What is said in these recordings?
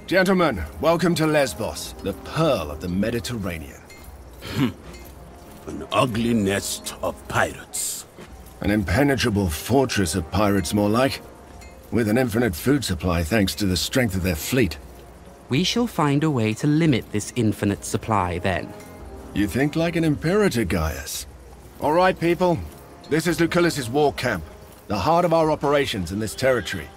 Gentlemen, welcome to Lesbos, the pearl of the Mediterranean. An ugly nest of pirates. An impenetrable fortress of pirates, more like. With an infinite food supply thanks to the strength of their fleet. We shall find a way to limit this infinite supply, then. You think like an imperator, Gaius. All right, people. This is Lucullus's war camp, the heart of our operations in this territory.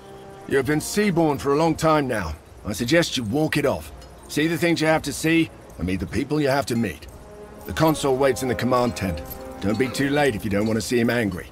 You have been seaborne for a long time now. I suggest you walk it off. See the things you have to see, and meet the people you have to meet. The consul waits in the command tent. Don't be too late if you don't want to see him angry.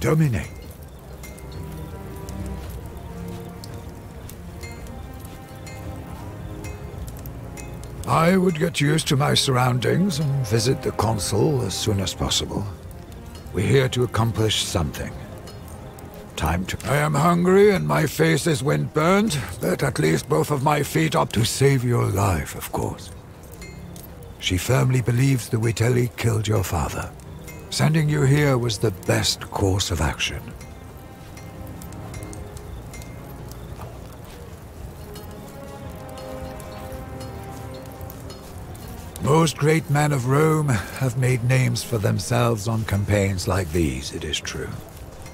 Domine. I would get used to my surroundings and visit the consul as soon as possible. We're here to accomplish something. Time to... I am hungry and my face is wind-burned, but at least both of my feet up to save your life, of course. She firmly believes the Witelli killed your father. Sending you here was the best course of action. Most great men of Rome have made names for themselves on campaigns like these, it is true.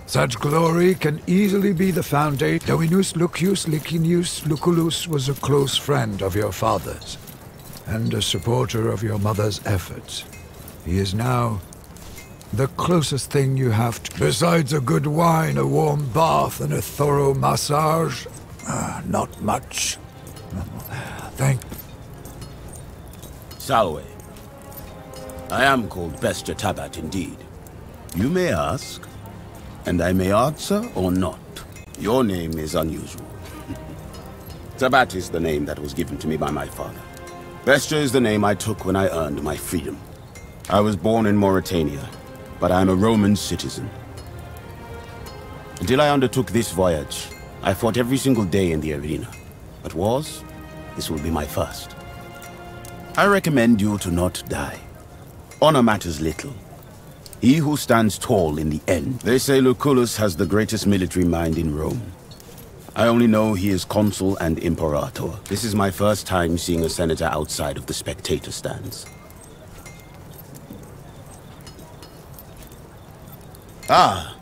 Such glory can easily be the foundation. Dominus Lucius Licinius Lucullus was a close friend of your father's, and a supporter of your mother's efforts. He is now the closest thing you have to... Besides a good wine, a warm bath, and a thorough massage, not much. Thank... Salwe. I am called Bestia Tabat indeed. You may ask, and I may answer or not. Your name is unusual. Tabat is the name that was given to me by my father. Bestia is the name I took when I earned my freedom. I was born in Mauritania, but I am a Roman citizen. Until I undertook this voyage, I fought every single day in the arena. But wars, this will be my first. I recommend you to not die. Honor matters little. He who stands tall in the end. They say Lucullus has the greatest military mind in Rome. I only know he is consul and imperator. This is my first time seeing a senator outside of the spectator stands. Ah,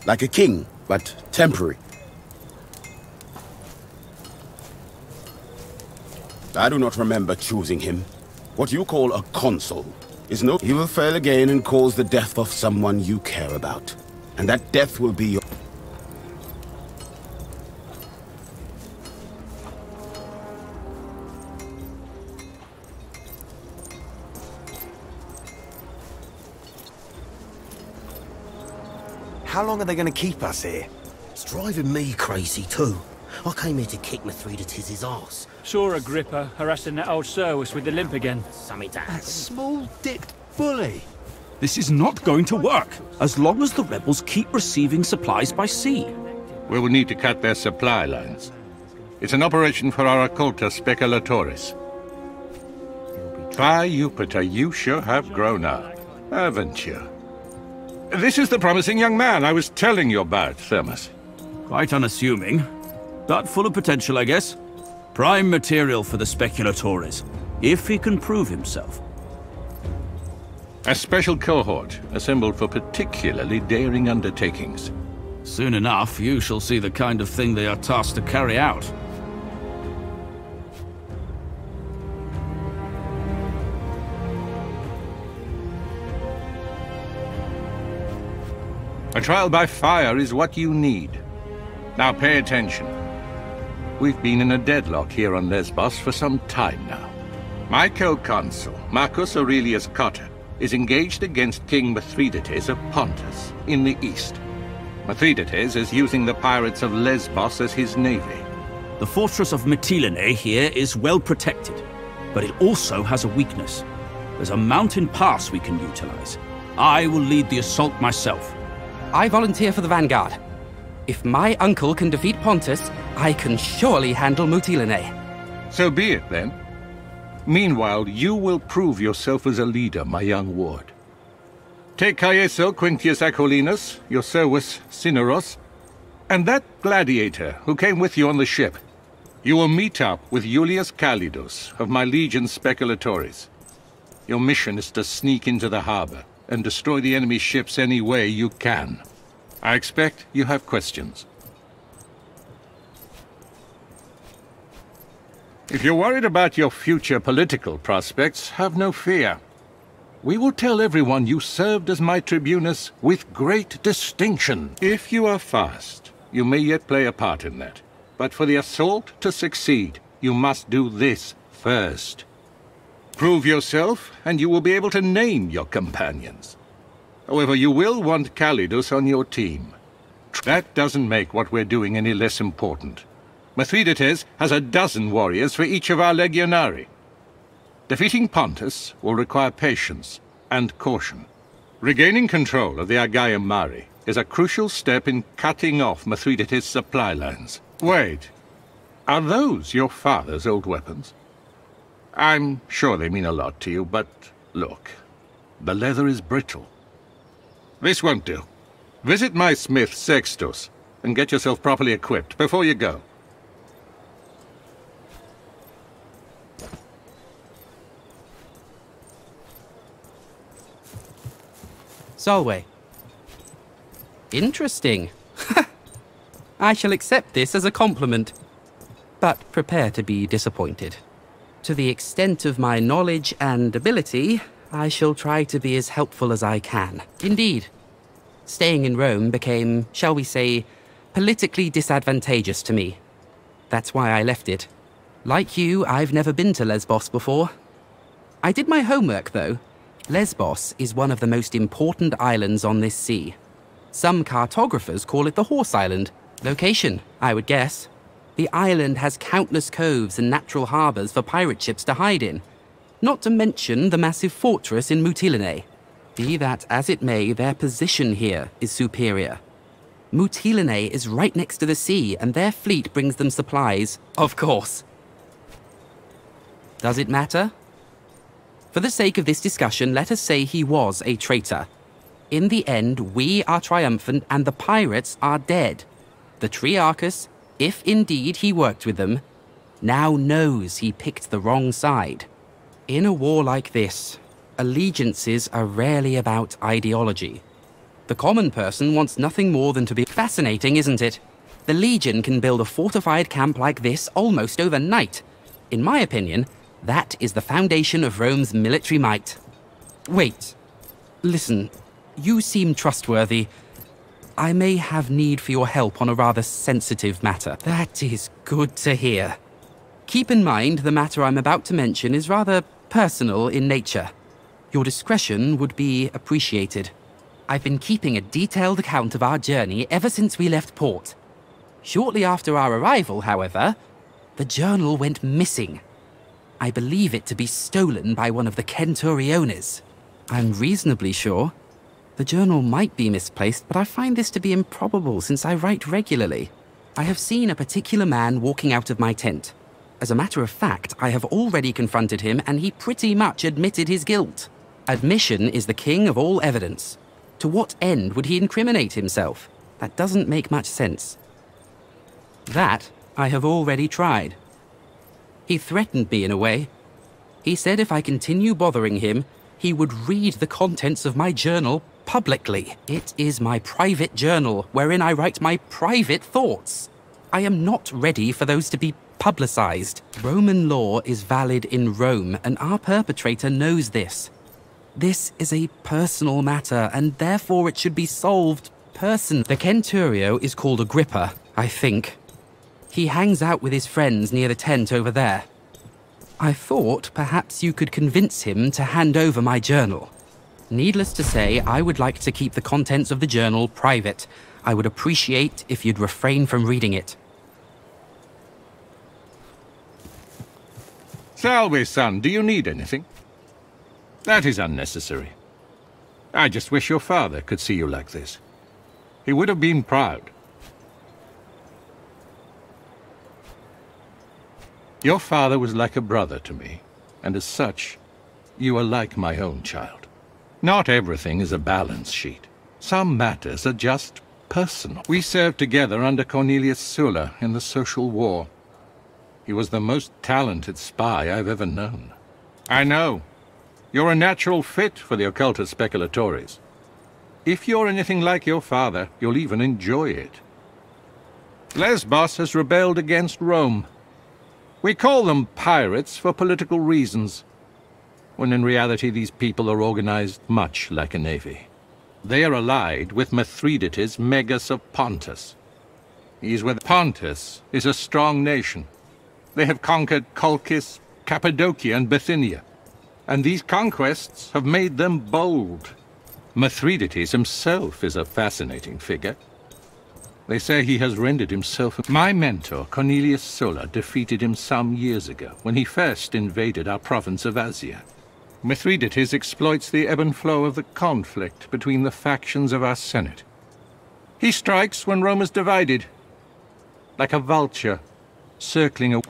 like a king, but temporary. I do not remember choosing him. What you call a consul is no... He will fail again and cause the death of someone you care about. And that death will be your... How long are they going to keep us here? It's driving me crazy too. I came here to kick Mithridates' arse. Saw Agrippa harassing that old Servus with the limp again. Something to That happen. small-dicked bully. This is not going to work, as long as the rebels keep receiving supplies by sea. We will need to cut their supply lines. It's an operation for our occulta speculatores. By Jupiter, you sure have grown up, haven't you? This is the promising young man I was telling you about, Thermus. Quite unassuming, but full of potential, I guess. Prime material for the speculatores, if he can prove himself. A special cohort assembled for particularly daring undertakings. Soon enough, you shall see the kind of thing they are tasked to carry out. A trial by fire is what you need. Now pay attention. We've been in a deadlock here on Lesbos for some time now. My co-consul, Marcus Aurelius Cotta, is engaged against King Mithridates of Pontus in the east. Mithridates is using the pirates of Lesbos as his navy. The fortress of Mytilene here is well protected, but it also has a weakness. There's a mountain pass we can utilize. I will lead the assault myself. I volunteer for the vanguard. If my uncle can defeat Pontus, I can surely handle Mytilene. So be it, then. Meanwhile, you will prove yourself as a leader, my young ward. Take Caeso Quintius Acollinus, your Servus Cineros, and that gladiator who came with you on the ship. You will meet up with Iulius Calidus of my legion Speculatores. Your mission is to sneak into the harbor and destroy the enemy ships any way you can. I expect you have questions. If you're worried about your future political prospects, have no fear. We will tell everyone you served as my tribunus with great distinction. If you are fast, you may yet play a part in that. But for the assault to succeed, you must do this first. Prove yourself, and you will be able to name your companions. However, you will want Calidus on your team. That doesn't make what we're doing any less important. Mithridates has a dozen warriors for each of our legionari. Defeating Pontus will require patience and caution. Regaining control of the Aegaeum Mare is a crucial step in cutting off Mithridates' supply lines. Wait, are those your father's old weapons? I'm sure they mean a lot to you, but look, the leather is brittle. This won't do. Visit my smith, Sextus, and get yourself properly equipped before you go. Solway. Interesting. I shall accept this as a compliment, but prepare to be disappointed. To the extent of my knowledge and ability, I shall try to be as helpful as I can. Indeed, staying in Rome became, shall we say, politically disadvantageous to me. That's why I left it. Like you, I've never been to Lesbos before. I did my homework, though. Lesbos is one of the most important islands on this sea. Some cartographers call it the Horse Island. Location, I would guess. The island has countless coves and natural harbors for pirate ships to hide in. Not to mention the massive fortress in Mytilene. Be that as it may, their position here is superior. Mytilene is right next to the sea, and their fleet brings them supplies, of course. Does it matter? For the sake of this discussion, let us say he was a traitor. In the end, we are triumphant and the pirates are dead. The Triarchus, if indeed he worked with them, now knows he picked the wrong side. In a war like this, allegiances are rarely about ideology. The common person wants nothing more than to be fascinating, isn't it? The Legion can build a fortified camp like this almost overnight. In my opinion, that is the foundation of Rome's military might. Wait. Listen, you seem trustworthy. I may have need for your help on a rather sensitive matter. That is good to hear. Keep in mind the matter I'm about to mention is rather personal in nature. Your discretion would be appreciated. I've been keeping a detailed account of our journey ever since we left port. Shortly after our arrival, however, the journal went missing. I believe it to be stolen by one of the Praetorians. I'm reasonably sure. The journal might be misplaced, but I find this to be improbable since I write regularly. I have seen a particular man walking out of my tent. As a matter of fact, I have already confronted him and he pretty much admitted his guilt. Admission is the king of all evidence. To what end would he incriminate himself? That doesn't make much sense. That I have already tried. He threatened me in a way. He said if I continue bothering him, he would read the contents of my journal publicly. It is my private journal, wherein I write my private thoughts. I am not ready for those to be publicized. Roman law is valid in Rome, and our perpetrator knows this. This is a personal matter, and therefore it should be solved personally. The Centurio is called Agrippa, I think. He hangs out with his friends near the tent over there. I thought perhaps you could convince him to hand over my journal. Needless to say, I would like to keep the contents of the journal private. I would appreciate if you'd refrain from reading it. Salve, son. Do you need anything? That is unnecessary. I just wish your father could see you like this. He would have been proud. Your father was like a brother to me, and as such, you are like my own child. Not everything is a balance sheet. Some matters are just personal. We served together under Cornelius Sulla in the Social War. He was the most talented spy I've ever known. I know. You're a natural fit for the occultist speculatores. If you're anything like your father, you'll even enjoy it. Lesbos has rebelled against Rome. We call them pirates for political reasons, when in reality these people are organized much like a navy. They are allied with Mithridates, Megas of Pontus. Pontus is a strong nation. They have conquered Colchis, Cappadocia, and Bithynia, and these conquests have made them bold. Mithridates himself is a fascinating figure. They say he has rendered himself... My mentor, Cornelius Sulla, defeated him some years ago, when he first invaded our province of Asia. Mithridates exploits the ebb and flow of the conflict between the factions of our Senate. He strikes when Rome is divided, like a vulture, circling a...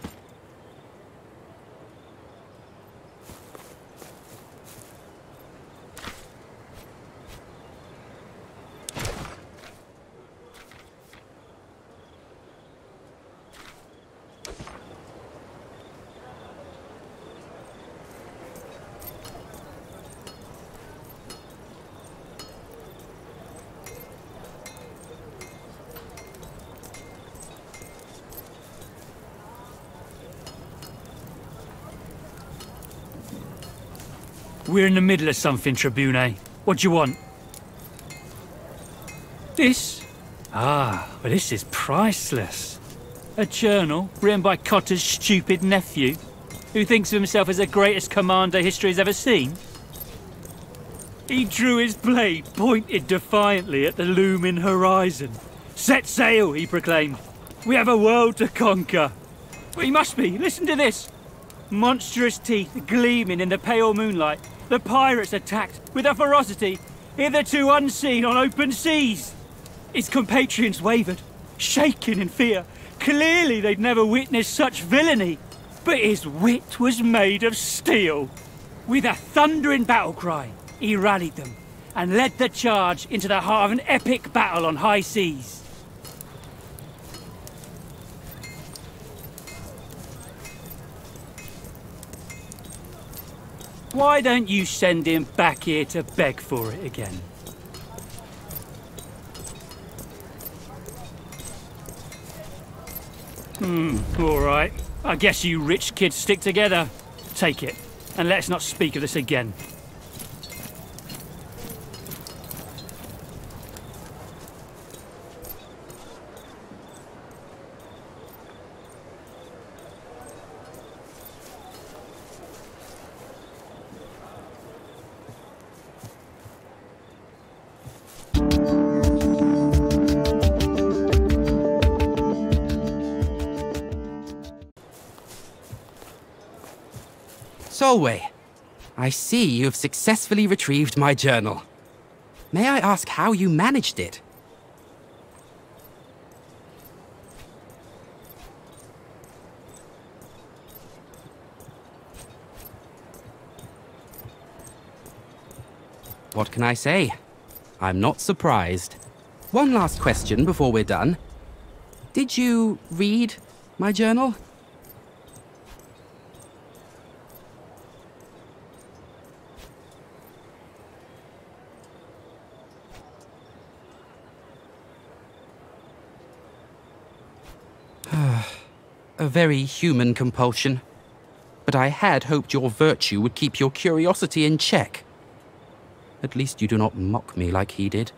We're in the middle of something, Tribune. What do you want? This? Ah, well, this is priceless. A journal written by Cotter's stupid nephew, who thinks of himself as the greatest commander history has ever seen. He drew his blade pointed defiantly at the looming horizon. Set sail, he proclaimed. We have a world to conquer. We must be. Listen to this. Monstrous teeth gleaming in the pale moonlight. The pirates attacked with a ferocity hitherto unseen on open seas. His compatriots wavered, shaking in fear. Clearly they'd never witnessed such villainy. But his wit was made of steel. With a thundering battle cry, he rallied them and led the charge into the heart of an epic battle on high seas. Why don't you send him back here to beg for it again? All right. I guess you rich kids stick together. Take it, and let's not speak of this again. Solway, I see you have successfully retrieved my journal. May I ask how you managed it? What can I say? I'm not surprised. One last question before we're done. Did you read my journal? A very human compulsion. But I had hoped your virtue would keep your curiosity in check. At least you do not mock me like he did.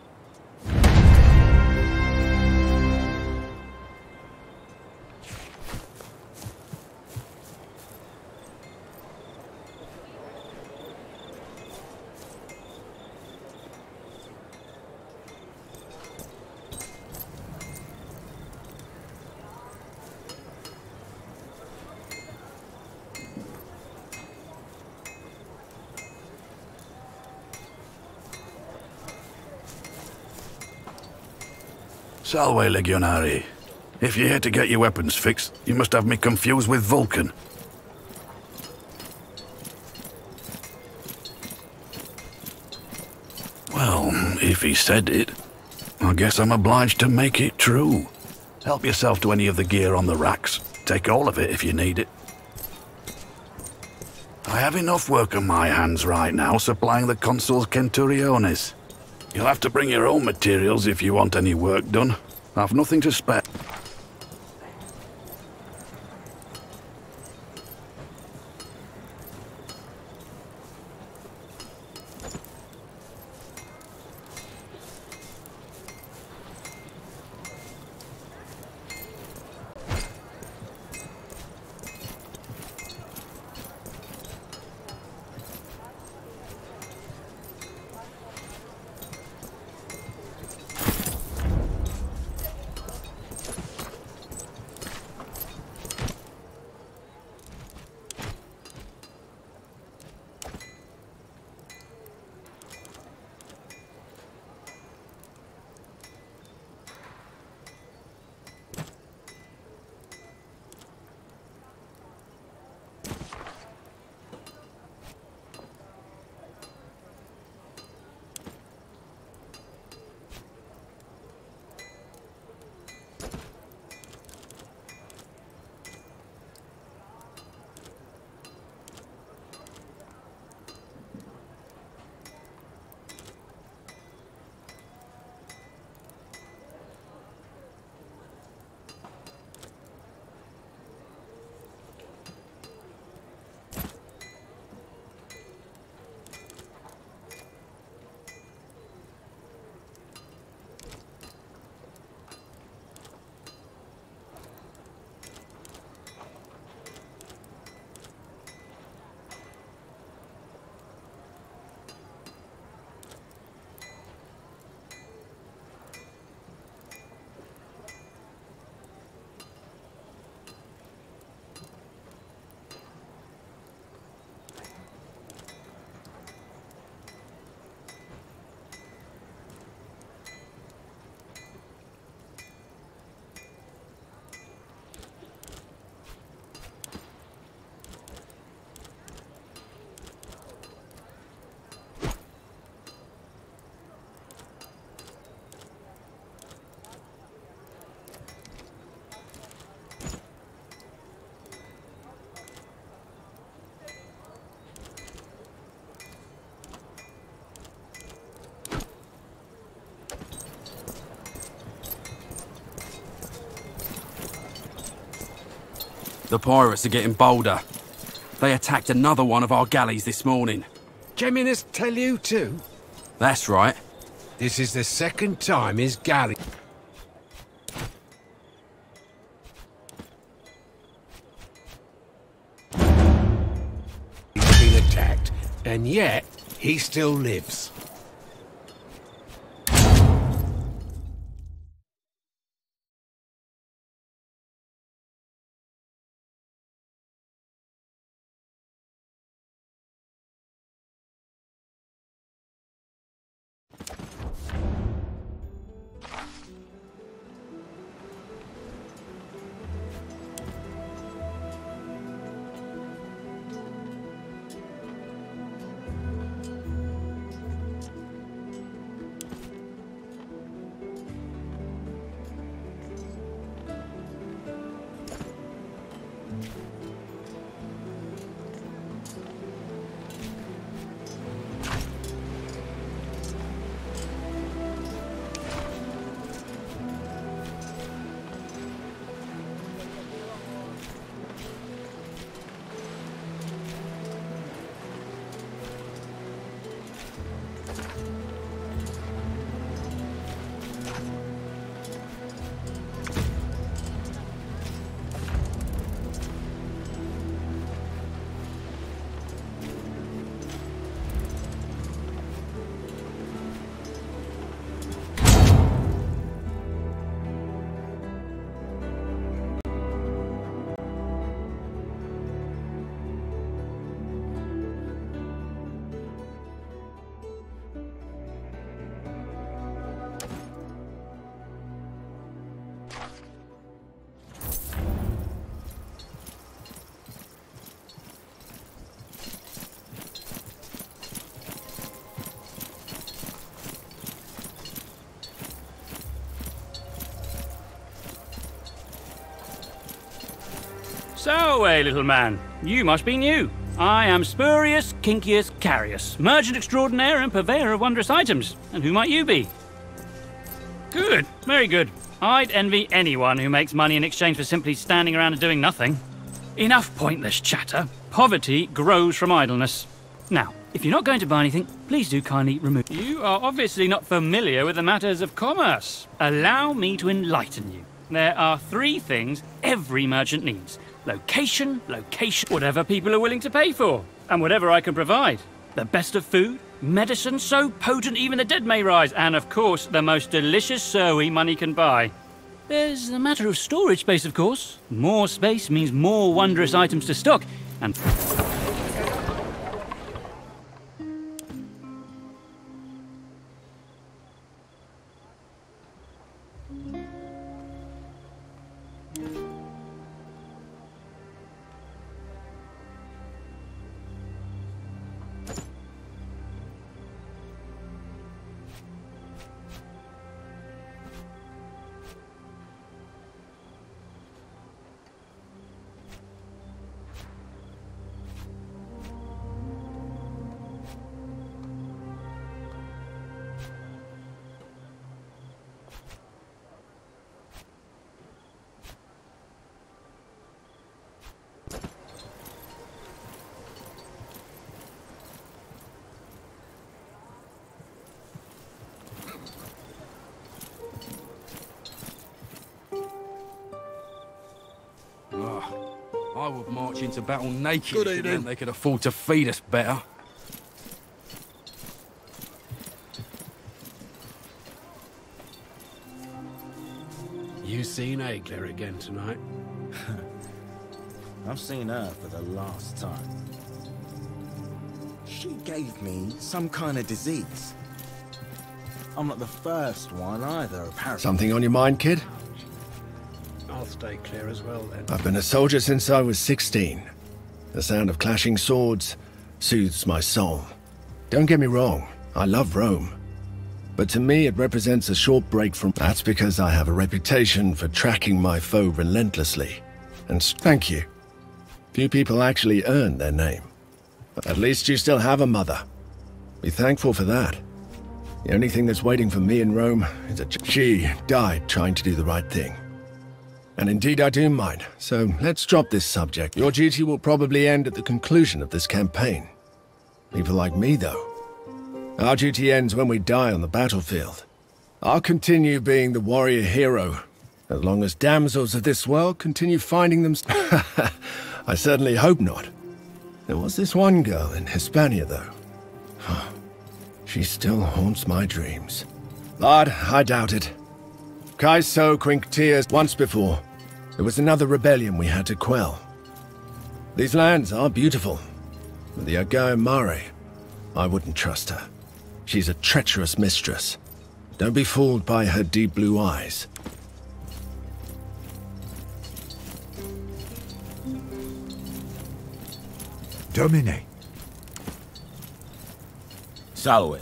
Salve, Legionari. If you're here to get your weapons fixed, you must have me confused with Vulcan. Well, if he said it, I guess I'm obliged to make it true. Help yourself to any of the gear on the racks. Take all of it if you need it. I have enough work on my hands right now supplying the consul's Centuriones. You'll have to bring your own materials if you want any work done. I've nothing to spare. The pirates are getting bolder. They attacked another one of our galleys this morning. Geminus tell you too? That's right. This is the second time his galley... he's been attacked, and yet he still lives. So, little man, you must be new. I am Spurius Kincius Carius, merchant extraordinaire and purveyor of wondrous items. And who might you be? Good, very good. I'd envy anyone who makes money in exchange for simply standing around and doing nothing. Enough pointless chatter. Poverty grows from idleness. Now, if you're not going to buy anything, please do kindly remove... You are obviously not familiar with the matters of commerce. Allow me to enlighten you. There are 3 things every merchant needs. Location, whatever people are willing to pay for, and whatever I can provide. The best of food, medicine so potent even the dead may rise, and of course, the most delicious sowie money can buy. There's the matter of storage space, of course. More space means more wondrous items to stock, and... I would march into battle naked if it meant they could afford to feed us better. You seen Aegler again tonight? I've seen her for the last time. She gave me some kind of disease. I'm not the first one either, apparently. Something on your mind, kid? I'll stay clear as well, then. I've been a soldier since I was 16. The sound of clashing swords soothes my soul. Don't get me wrong, I love Rome. But to me, it represents a short break from... That's because I have a reputation for tracking my foe relentlessly. And thank you. Few people actually earn their name. At least you still have a mother. Be thankful for that. The only thing that's waiting for me in Rome is that she died trying to do the right thing. And indeed I do mind, so let's drop this subject. Your duty will probably end at the conclusion of this campaign. People like me, though. Our duty ends when we die on the battlefield. I'll continue being the warrior hero, as long as damsels of this world continue finding them. I certainly hope not. There was this one girl in Hispania, though. She still haunts my dreams. But I doubt it. Kaiso Quinctius once before. There was another rebellion we had to quell. These lands are beautiful, but the Agaya Mare, I wouldn't trust her. She's a treacherous mistress. Don't be fooled by her deep blue eyes. Domine. Salve.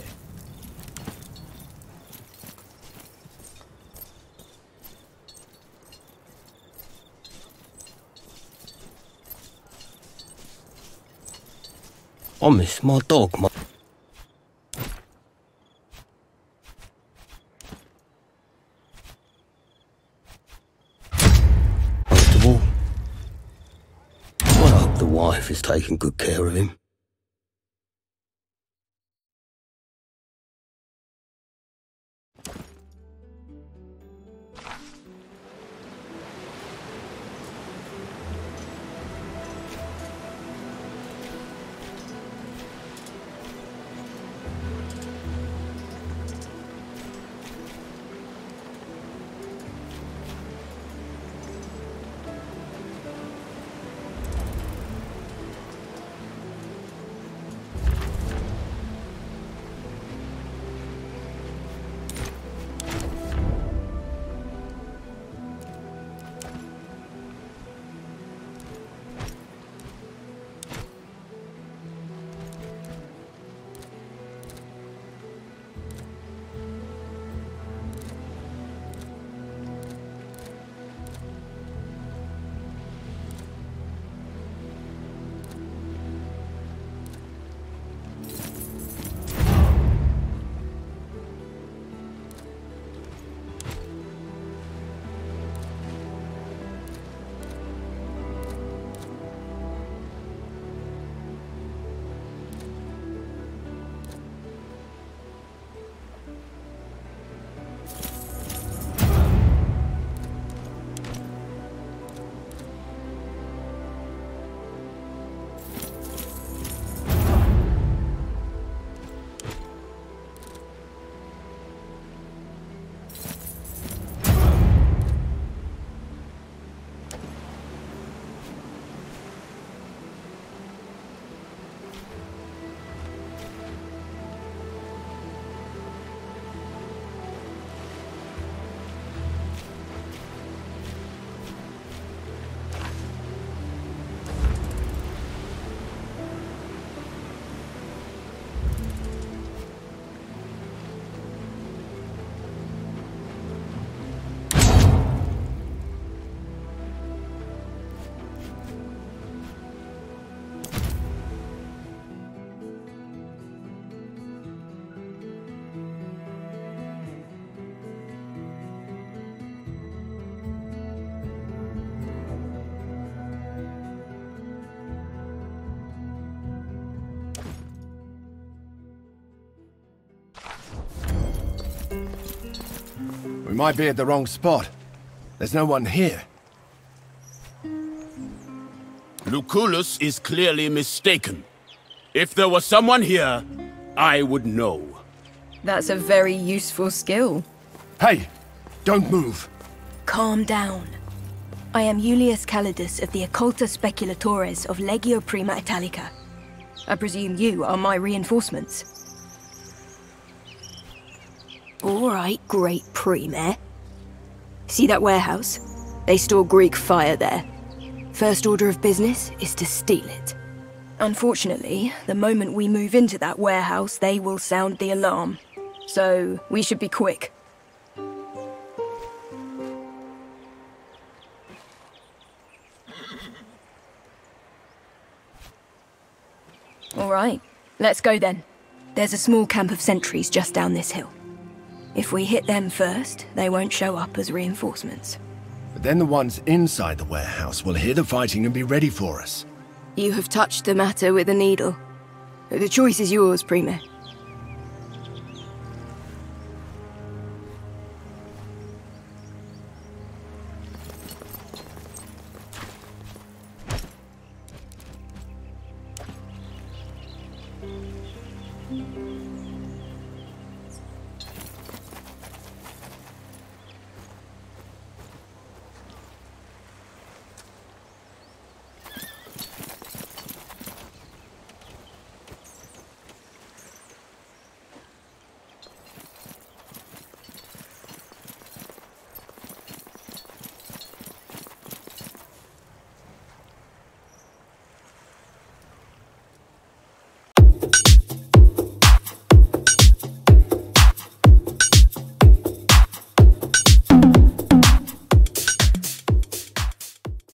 I miss my dog, Most of all, I hope the wife is taking good care of him. We might be at the wrong spot. There's no one here. Lucullus is clearly mistaken. If there was someone here, I would know. That's a very useful skill. Hey! Don't move! Calm down. I am Julius Calidus of the Occulta Speculatores of Legio Prima Italica. I presume you are my reinforcements. All right, great Prime. See that warehouse? They store Greek fire there. First order of business is to steal it. Unfortunately, the moment we move into that warehouse, they will sound the alarm. So, we should be quick. All right, let's go then. There's a small camp of sentries just down this hill. If we hit them first, they won't show up as reinforcements. But then the ones inside the warehouse will hear the fighting and be ready for us. You have touched the matter with a needle. The choice is yours, Prime.